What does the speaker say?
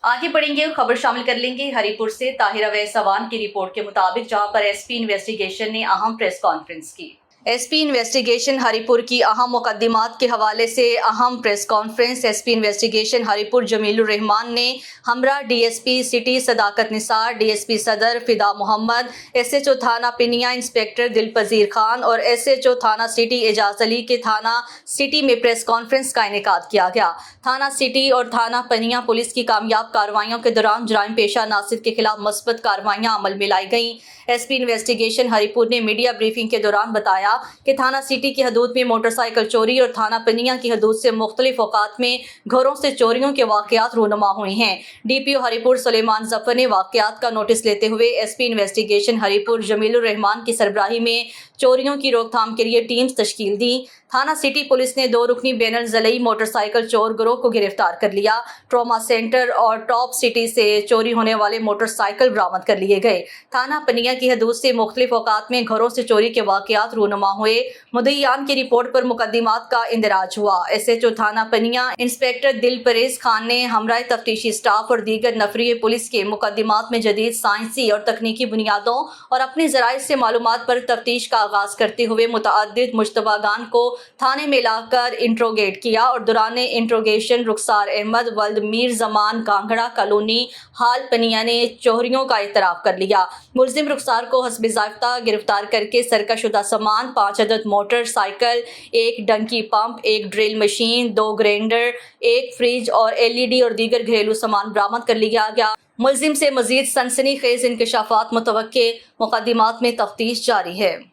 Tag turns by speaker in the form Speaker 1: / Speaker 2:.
Speaker 1: आगे बढ़ेंगे और खबर शामिल कर लेंगे हरिपुर से ताहिर अवैस अवान की रिपोर्ट के मुताबिक, जहां पर एसपी इन्वेस्टिगेशन ने अहम प्रेस कॉन्फ्रेंस की। एसपी इन्वेस्टिगेशन हरिपुर की अहम मुकदमात के हवाले से अहम press conference. SP investigation Haripur Jamilur Rehman ने हमरा DSP city Sadaqat Nisar, DSP Sadar Fida Mohammad, SHO थाना पिनिया इंस्पेक्टर दिलपजीर खान और एसएचओ थाना सिटी एजाज अली के थाना सिटी में प्रेस कॉन्फ्रेंस का इनेकाद किया गया। थाना सिटी और थाना पिनिया पुलिस की कामयाब कार्रवाइयों के दौरान जराइम पेशा नासिर के खिलाफ मस्बत कार्रवाइयां अमल में लाई गईं। एसपी इन्वेस्टिगेशन हरिपुर ने मीडिया ब्रीफिंग के दौरान बताया कि थाना सिटी की हदूद में मोटरसाइकिल चोरी और थाना पिनिया की हदूद से मुख्तलिफ औकात में घरों से चोरियों के वाकयात रूनुमा हुए हैं। डीपीओ हरिपुर सुलेमान जफर ने वाकयात का नोटिस लेते हुए एसपी इन्वेस्टिगेशन हरिपुर जमीलुर रहमान की सरबराही में चोरियों की रोकथाम के लिए टीम्स तश्कील दी। थाना सिटी पुलिस ने 2 रुकनी बैनल ज़लई मोटरसाइकिल चोर गिरोह को गिरफ्तार कर लिया। ट्रॉमा सेंटर और टॉप सिटी से चोरी होने वाले मोटरसाइकिल बरामद कर लिए गए। थाना पनिया की हदूद से मुख्तलिफ औकात में घरों से चोरी के वाकयात रूनुमा हुए। मुद्दईयान की रिपोर्ट पर मुकदमात का इंदराज हुआ। एसएचओ थाना पनिया इंस्पेक्टर दिलपरेज खान ने हमरा तफ्तीशी स्टाफ और दीगर नफरी पुलिस के मुकदमात में जदीद साइंसी और तकनीकी बुनियादों और अपने जराये से मालूमात पर तफ्तीश का आगाज करते हुए मुतअद्दिद मुश्तबागान को थाने में लाकर इंट्रोगेट किया और दौरान इंट्रोगेशन रुखसार अहमद वल्द मीर जमान कांगड़ा कॉलोनी हाल पनिया ने चोरियों का इतराफ कर लिया। मुलजिम रुखसार को हस्बे ज़ाब्ता गिरफ्तार करके सरकशुदा सामान 5 अदद motor cycle, 1 donkey pump, 1 drill machine, 2 grinder, 1 fridge और एलईडी और दीगर घरेलू सामान बरामद कर लिया गया। मुलजिम से मजीद सनसनीखेज इंकशाफात मुतवक्के। मुकदमात में तफ्तीश जारी है।